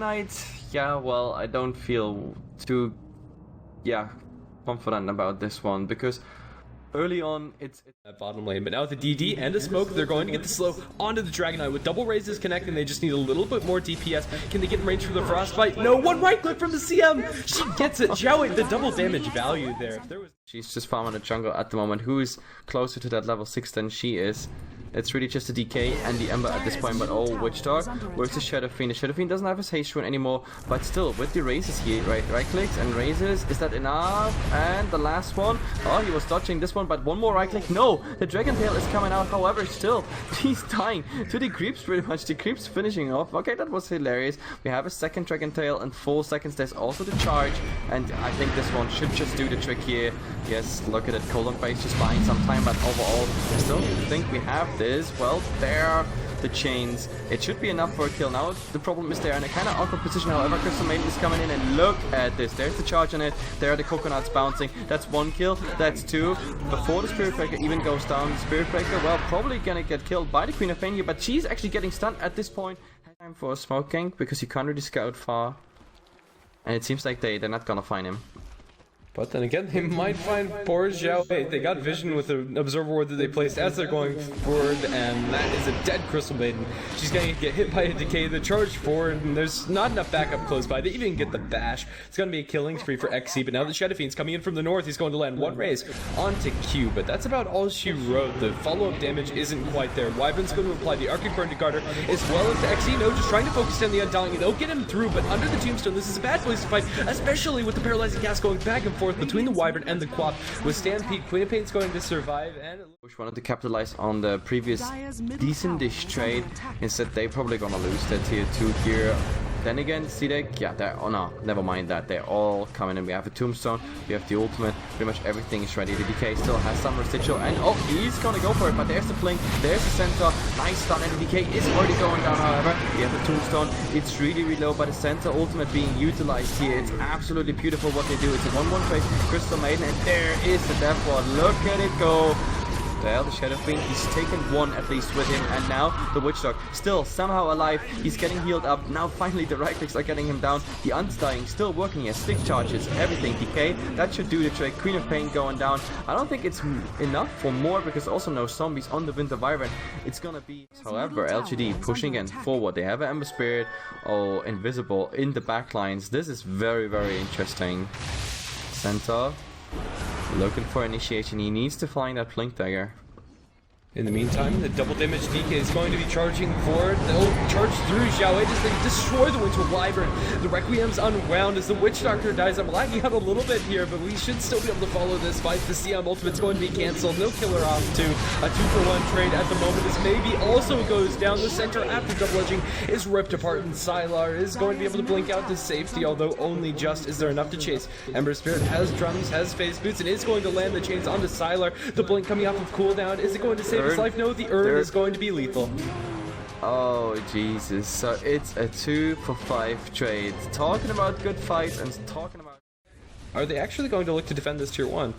Knight, yeah, well, I don't feel too, confident about this one, because early on, it's at bottom lane, but now with the DD and a smoke, they're going to get the slow onto the Dragon Knight with double raises connecting. They just need a little bit more DPS. Can they get in range for the Frostbite? No, one right click from the CM. She gets it. Xiaohong, the double damage value there. If there was... She's just farming the jungle at the moment. Who is closer to that level 6 than she is? It's really just the DK and the Ember at this point, but oh, Witch Dog. Where's the Shadow Fiend? The Shadow Fiend doesn't have his haste rune anymore, but still, with the raises here, right clicks and raises, is that enough? And the last one, oh, he was dodging this one, but one more right click, no! The Dragon Tail is coming out, however, still, he's dying to the creeps pretty much, the creeps finishing off. Okay, that was hilarious. We have a second Dragon Tail in 4 seconds, there's also the charge, and I think this one should just do the trick here. Yes, look at it, Cold Face just buying some time, but overall, I still think we have this. Well, there are the chains. It should be enough for a kill. Now the problem is they're in a kind of awkward position. However, Crystal Maiden is coming in, and look at this. There's the charge on it. There are the coconuts bouncing. That's 1 kill. That's 2. Before the Spirit Breaker even goes down, the Spirit Breaker, well, probably gonna get killed by the Queen of Pain here, but she's actually getting stunned at this point. Time for a smoke gank because you can't really scout far. And it seems like they're not gonna find him. But then again, they might find poor Xiaohong. They got vision with the Observer Ward that they placed as they're going forward, and that is a dead Crystal Maiden. She's going to get hit by a decay, the charge forward, and there's not enough backup close by. They even get the bash. It's going to be a killing spree for XC, but now the Shadow Fiend's coming in from the north. He's going to land 1 raise onto Q, but that's about all she wrote. The follow-up damage isn't quite there. Wyvern's going to apply the Arctic Burn to Garder, as well as to XC. No, just trying to focus on the Undying. They'll get him through, but under the Tombstone, this is a bad place to fight, especially with the Paralyzing Cast going back and forth between the Wyvern and the Quap. With Stampede, Queen of Pain's going to survive, and Bush wanted to capitalize on the previous decent-ish trade. Instead, they're probably gonna lose that tier 2 here. Then again, CDEC, yeah, they're, oh no, never mind that. They're all coming in. We have a Tombstone, we have the ultimate, pretty much everything is ready. The DK still has some residual, and oh, he's gonna go for it, but there's the Blink, there's the Centaur, nice stun, and the DK is already going down, however. We have the Tombstone, it's really low, but the Centaur ultimate being utilized here. It's absolutely beautiful what they do. It's a 1-1 trade, Crystal Maiden, and there is the Death Ward. Look at it go. The Shadow Fiend, he's taken 1 at least with him, and now the Witch Dog still somehow alive. He's getting healed up. Now finally the right clicks are getting him down. The Undying still working here. Stick charges, everything. Decay, that should do the trick. Queen of Pain going down. I don't think it's enough for more because also no zombies on the Winter Wyvern. It's gonna be... However, LGD pushing in forward. They have an Ember Spirit, oh, invisible in the backlines. This is very interesting. Centaur looking for initiation. He needs to find that Blink Dagger. In the meantime, the double damage DK is going to be charging forward. They'll charge through Xiaohong, just they destroy the Winter Wyvern. The Requiem's unwound as the Witch Doctor dies. I'm lagging out a little bit here, but we should still be able to follow this fight. The CM ultimate's going to be cancelled. No killer off too. A 2-for-1 trade at the moment. This maybe also goes down. The center after double edging is ripped apart, and Sylar is going to be able to blink out to safety, although only just. Is there enough to chase? Ember Spirit has drums, has phase boots, and is going to land the chains onto Sylar. The blink coming off of cooldown. Is it going to save his life? No, the urn is going to be lethal. Oh Jesus, so it's a 2-for-5 trade. Talking about good fights and talking about... Are they actually going to look to defend this tier 1?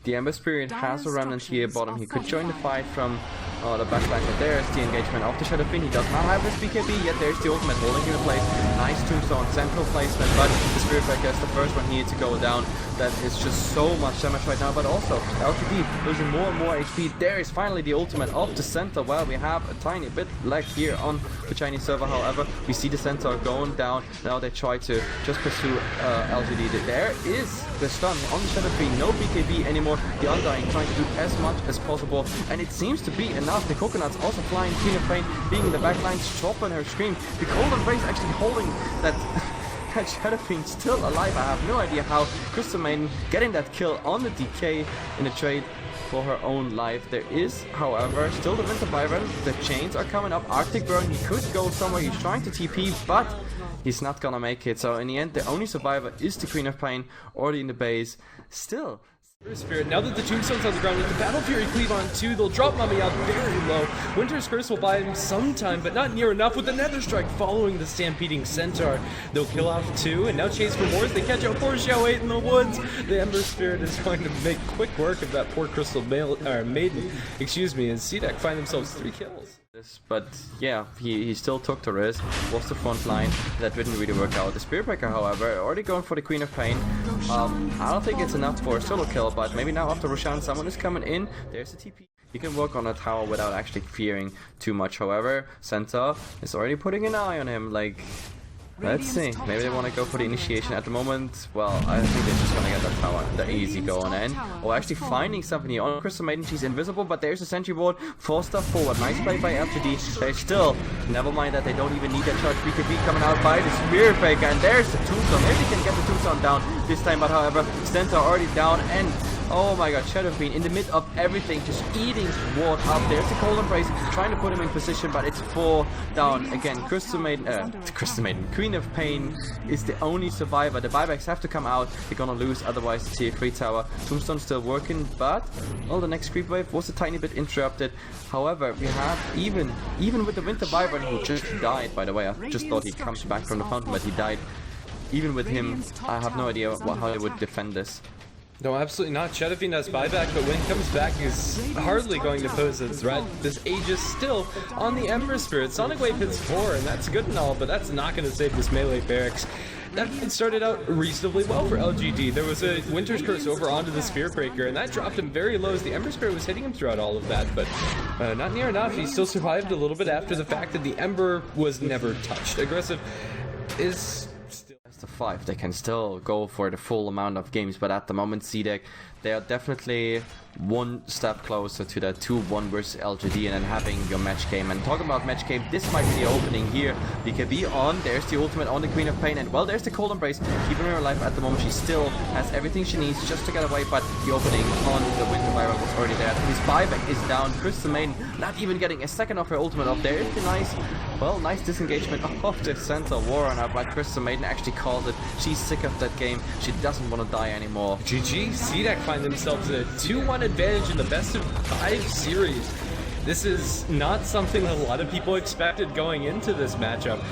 The Ember Spirit has a remnant here bottom. He could join the fight from the backline, but there's the engagement of the Shadow Fiend. He does not have his BKB, yet there's the ultimate holding him in place. Nice Tombstone, central placement, but the Spirit Breaker is the first one here to go down. That is just so much damage right now, but also LGD losing more and more HP. There is finally the ultimate of the Centaur. Well, we have a tiny bit lag here on the Chinese server, however, we see the Centaur going down. Now they try to just pursue LGD. There is the stun on the Shadow Fiend, no BKB anymore. The Undying trying to do as much as possible, and it seems to be enough. The coconuts also flying. Queen of Pain being in the backline, dropping her scream. The Golden Race actually holding that Shadow Fiend still alive. I have no idea how. Crystal Maiden getting that kill on the DK in a trade for her own life. There is, however, still the Winter Wyvern. The chains are coming up. Arctic Burn, he could go somewhere. He's trying to TP, but he's not gonna make it. So in the end, the only survivor is the Queen of Pain, already in the base. Still, Spirit. Now that the Tombstone's on the ground with the Battle Fury cleave on 2, they'll drop Mummy out very low. Winter's Curse will buy him some time, but not near enough with the Nether Strike following the stampeding Centaur. They'll kill off 2 and now chase for more as they catch out poor Xiaohong in the woods. The Ember Spirit is going to make quick work of that poor Crystal Maiden, excuse me, and CDEC find themselves 3 kills. But yeah, he still took the risk, was the front line. That didn't really work out. The Spirit Breaker, however, already going for the Queen of Pain. I don't think it's enough for a solo kill, but maybe now after Roshan, someone is coming in. There's the TP. He can work on a tower without actually fearing too much. However, Centaur is already putting an eye on him. Like, let's see. Maybe they want to go for the initiation at the moment. Well, I think they're just gonna get that tower, the easy going in. Or actually finding something here on Crystal Maiden. She's invisible, but there's a sentry ward. 4 stuff forward. Nice play by LGD. They still, never mind that they don't even need that charge. BKB coming out by the Spirit Breaker, and there's the tombstone. Maybe they can get the tombstone down this time, but however, Centaur already down, and oh my god, Shadow Fiend in the mid of everything, just eating ward up. There's the Cold Embrace, trying to put him in position, but it's 4 down. Again, Crystal Maiden, Queen of Pain is the only survivor. The buybacks have to come out. They're gonna lose, otherwise the tier 3 tower. Tombstone still working, but well, the next creep wave was a tiny bit interrupted. However, we have even with the Winter Wyvern, who just died, by the way. I just thought he comes back from the fountain, but he died. Even with him, I have no idea how they would defend this. No, absolutely not. Shadow Fiend has buyback, but when he comes back, he's hardly going to pose a threat. This Aegis still on the Ember Spirit. Sonic Wave hits 4, and that's good and all, but that's not going to save this melee barracks. That started out reasonably well for LGD. There was a Winter's Curse over onto the Spirit Breaker, and that dropped him very low as the Ember Spirit was hitting him throughout all of that, but not near enough. He still survived a little bit after the fact that the Ember was never touched. Aggressive is to 5, they can still go for the full amount of games, but at the moment CDEC, they are definitely one step closer to that 2-1 versus LGD and then having your match game. And talking about match game, this might be the opening here. BKB on, there's the ultimate on the Queen of Pain, and well, there's the Cold Embrace, keeping her alive at the moment. She still has everything she needs just to get away, but the opening on the Winter Wyvern was already there. His buyback is down. Crystal Maiden not even getting a second of her ultimate up. There is the nice disengagement of the Centaur Warrunner, but Crystal Maiden actually called it. She's sick of that game. She doesn't want to die anymore. GG, CDEC find themselves a 2-1 advantage in the best of 5 series. This is not something that a lot of people expected going into this matchup.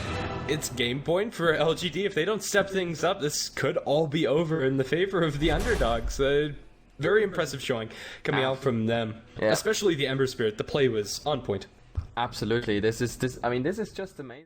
It's game point for LGD. If they don't step things up, this could all be over in the favor of the underdogs. Very impressive showing coming out from them, especially the Ember Spirit. The play was on point. Absolutely. This is just amazing.